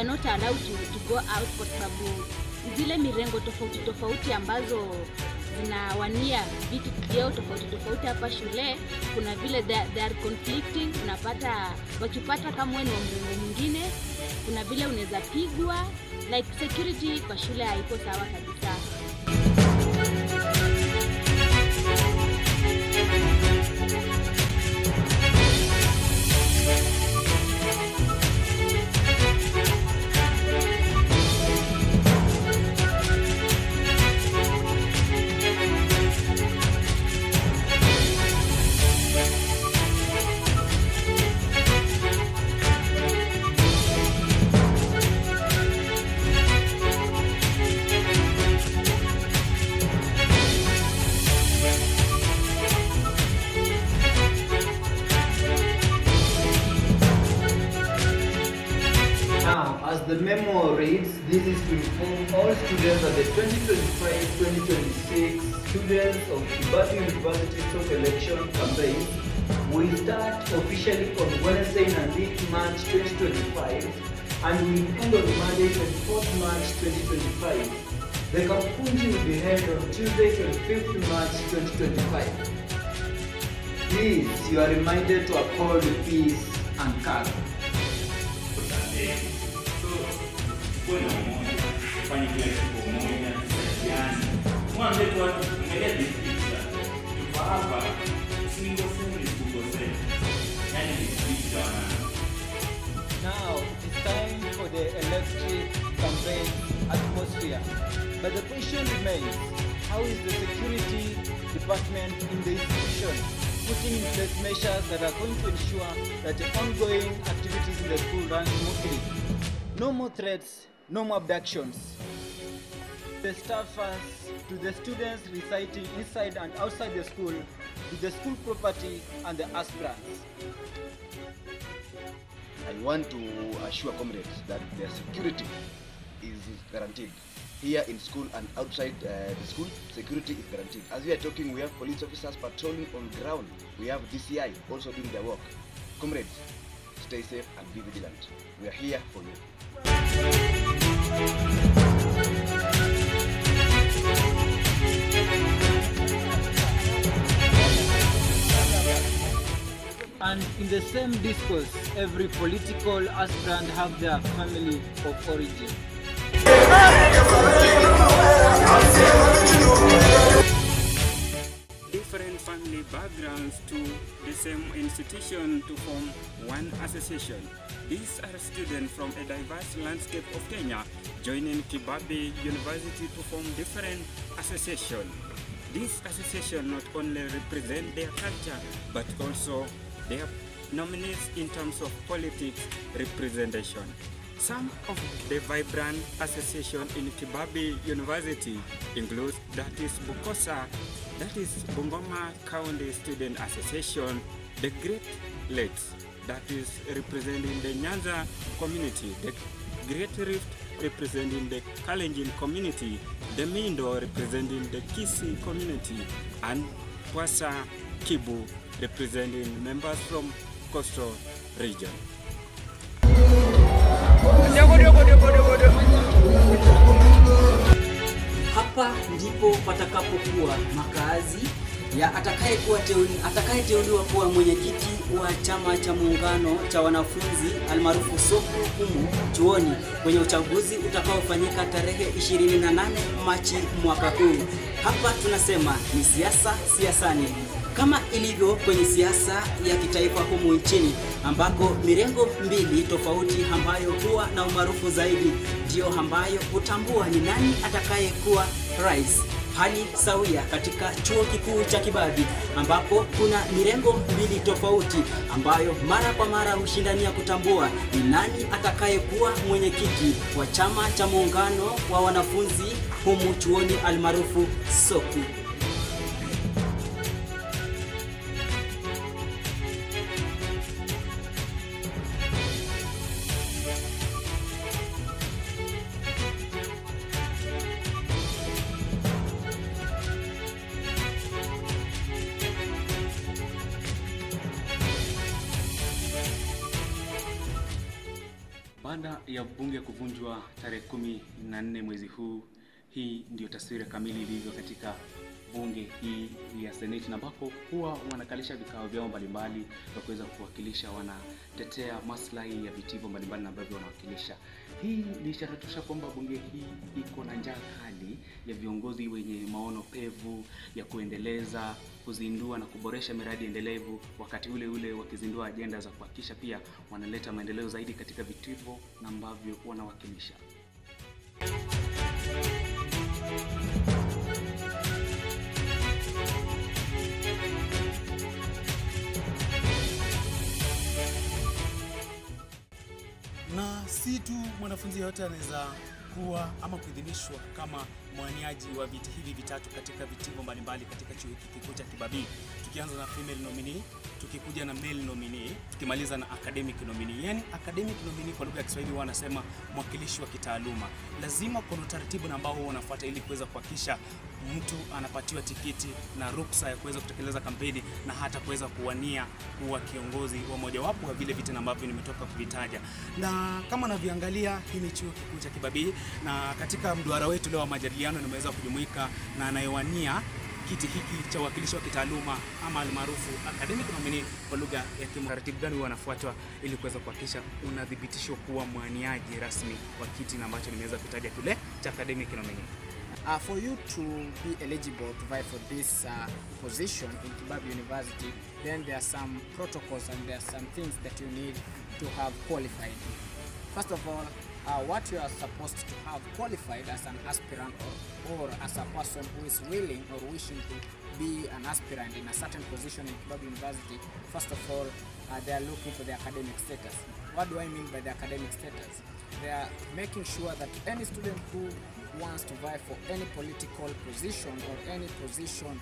not allowed to go out kwa sababu zile mirengo tofauti ambazo zinawania vitu vyao tofauti hapa shule, kuna vile they are conflicting. Unapata wakipata kama wewe ni mrengo mwingine, kuna vile unaweza pigwa, like security kwa shule haiko sawa kabisa. As the memo reads, this is to inform all students that the 2025-2026 students of Kibabi University Stock Election campaign will start officially on Wednesday, 19th March 2025 and will end on Monday, 24th March 2025. The Kampunji will be held on Tuesday, 25th March 2025. Please, you are reminded to uphold peace and calm. Bueno, fanya kila siku moja tusaidiane. Mwambie tu watu angalia dispita. Tuko hapa sikukosea. Yaani dispita wana. Now it's time for the electric campaign atmosphere. But the question remains, how is the security department in the institution putting in place measures that are going to ensure that the ongoing activities in the school run smoothly? No more threats, no more abductions. The staffers to the students residing inside and outside the school, to the school property and the aspirants. I want to assure comrades that their security is guaranteed. Here in school and outside the school, security is guaranteed. As we are talking, we have police officers patrolling on ground. We have DCI also doing their work. Comrades, stay safe and be vigilant. We are here for you. And in the same discourse, every political aspirant have their family of origin. Different family backgrounds to the same institution to form one association. These are students from a diverse landscape of Kenya joining Kibabi University to form different associations. These associations not only represent their culture but also their nominees in terms of politics representation. Some of the vibrant associations in Kibabi University include that is Bukosa, that is Bungoma County Student Association, the Great Lakes, that is representing the Nyanza community, the Great Rift representing the Kalenjin community, the Mindo representing the Kisii community, and Pwasa Kibu representing members from Coastal region. Hapa ndipo patakapokuwa makazi ya atakayeteuliwa kuwa mwenyekiti wa chama cha muungano cha wanafunzi almaarufu SOKU humu chuoni kwenye uchaguzi utakaofanyika tarehe 28 Machi mwaka huu. Hapa tunasema ni siasani. Kama ilivyo kwenye siasa ya kitaifa humu nchini ambako mirengo mbili tofauti ambayo huwa na umaarufu zaidi ndio ambayo hutambua ni nani atakayekuwa rais. Hali sawia katika chuo kikuu cha Kibabi ambapo kuna mirengo mbili tofauti ambayo mara kwa mara hushindania kutambua ni nani atakayekuwa mwenyekiti wa chama cha muungano wa wanafunzi humu chuoni almaarufu SOKU. Baada ya bunge kuvunjwa tarehe 14 mwezi huu, hii ndio taswira kamili ilivyo katika bunge hii ya Seneti, na ambapo huwa wanakalisha vikao vyao mbalimbali vya kuweza kuwakilisha, wanatetea maslahi ya vitivo mbalimbali na ambavyo wanawakilisha. Hii ni ishara tosha kwamba bunge hii iko na njaa kali ya viongozi wenye maono pevu ya kuendeleza, kuzindua na kuboresha miradi endelevu, wakati ule ule wakizindua ajenda za kuhakikisha pia wanaleta maendeleo zaidi katika vitivo na ambavyo wanawakilisha. Na si tu mwanafunzi yote anaweza kuwa ama kuidhinishwa kama mwaniaji wa viti hivi vitatu katika vitivo mbalimbali katika chuo kikuu cha Kibabii, tukianza na female nominee, tukikuja na male nominee, tukimaliza na academic nominee. Yani academic nominee kwa lugha ya Kiswahili wanasema mwakilishi wa kitaaluma. Lazima kuna utaratibu ambao unafuata ili kuweza kuhakikisha mtu anapatiwa tiketi na ruksa ya kuweza kutekeleza kampeni na hata kuweza kuwania kuwa kiongozi wa mojawapo wa vile viti ambavyo nimetoka kuvitaja. Na kama navyoangalia, hii ni chuo kikuu cha Kibabii, na katika mduara wetu leo wa majadiliano nimeweza kujumuika na anayewania kiti hiki cha uwakilishi wa kitaaluma ama almaarufu academic nominee kwa lugha ya kitaratibu gani wanafuatwa ili kuweza kuhakikisha unadhibitishwa kuwa mwaniaji rasmi wa kiti na ambacho nimeweza kutaja kile cha academic nominee. For you to be eligible to vie for this position in Kibabii University, then there are some protocols and there are some things that you need to have qualified. First of all, what you are supposed to have qualified as an aspirant or as a person who is willing or wishing to be an aspirant in a certain position in Kibabii University. First of all, they are looking for the academic status. What do I mean by the academic status? They are making sure that any student who wants to vie for any political position or any position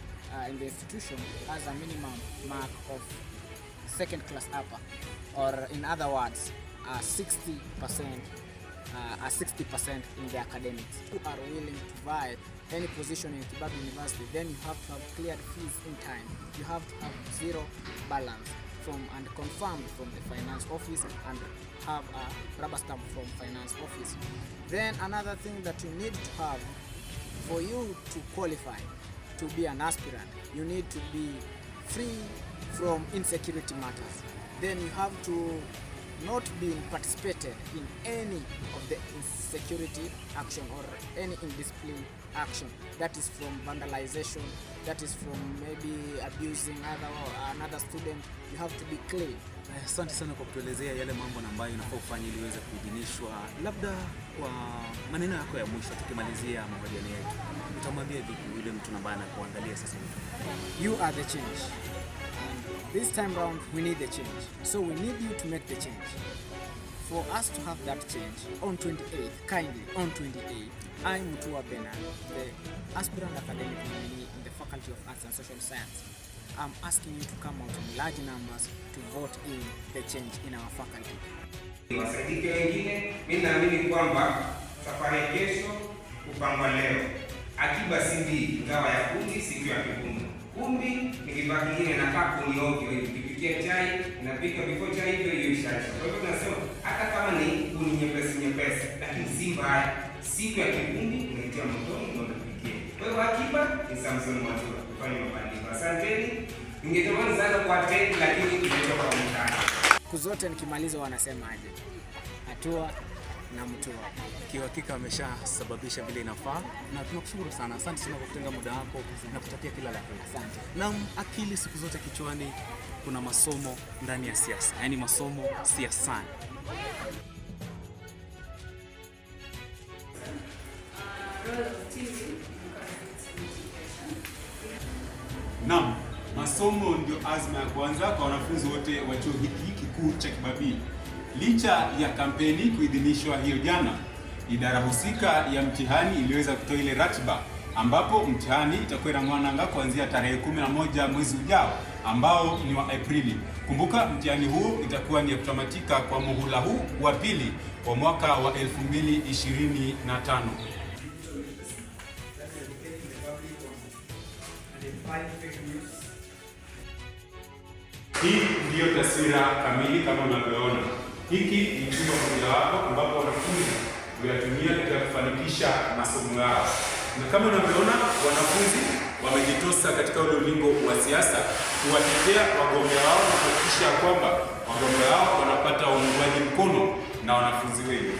in the institution has a minimum mark of second class upper, or in other words, 60% in the academics. Who are willing to vie any position in Kibabii University, then you have to have cleared fees in time. You have to have zero balance and confirmed from the finance office and have a rubber stamp from finance office. Then another thing that you need to have for you to qualify to be an aspirant, you need to be free from insecurity matters. Then you have to not be participated in any of the insecurity action or any indiscipline action. That is from vandalization, that is from maybe abusing another student. You have to be clean. Asante sana kwa kutuelezea yale mambo ambayo inafaa ufanye ili uweze kuidhinishwa. Labda kwa maneno yako ya mwisho tukimalizia mahojiano yetu, utamwambia vipi yule mtu ambaye anakuangalia sasa hivi? You are the change. This time round, we need the change. So we need you to make the change. For us to have that change, on 28th, kindly, on 28th, I, Mutua Bernard, the aspirant academic nominee in the Faculty of Arts and Social Science, I'm asking you to come out in large numbers to vote in the change in our faculty. Wasadiki wengine, mimi naamini kwamba safari ya kesho kupangwa leo. Akiba CD ngawa ya kundi siku ya kikundi. Kundi nikivaa kingine na kapu ni ovyo, nikipikia chai napika before chai hiyo ishaisha. Kwa hivyo tunasema hata kama ni kuni nyepesi, lakini si mbaya. Siku ya kikundi unaitia motoni na unapikia. Kwa hivyo akiba ni Samson Matura kufanya mabadiliko. Asanteni. Ningetamani sana kwa tena lakini nimetoka kwa mtani. Siku zote nikimaliza wanasemaje? Hatua na Mutua. Kiuhakika ameshasababisha vile inafaa, na tunakushukuru sana. Asante sana kwa kutenga muda wako na kutakia kila la heri. Asante. Na akili siku zote kichwani, kuna masomo ndani ya siasa, yaani masomo siasani. Naam, masomo ndio azma ya kwanza kwa wanafunzi wote wa chuo hiki kikuu cha Kibabii. Licha ya kampeni kuidhinishwa hiyo jana, idara husika ya mtihani iliweza kutoa ile ratiba ambapo mtihani itakuwa inang'oananga kuanzia tarehe 11 mwezi ujao ambao ni wa Aprili. Kumbuka mtihani huu itakuwa ni kutamatika kwa muhula huu wa pili wa mwaka wa 2025. Hii ndiyo taswira kamili kama unavyoona. Hiki ni chumba mojawapo ambapo wanafunzi huyatumia katika kufanikisha masomo yao, na kama unavyoona wanafunzi wamejitosa katika ule ulingo wa siasa kuwatetea wagombea wao na kuhakikisha kwamba wagombea wao wanapata uungwaji mkono na wanafunzi wengi.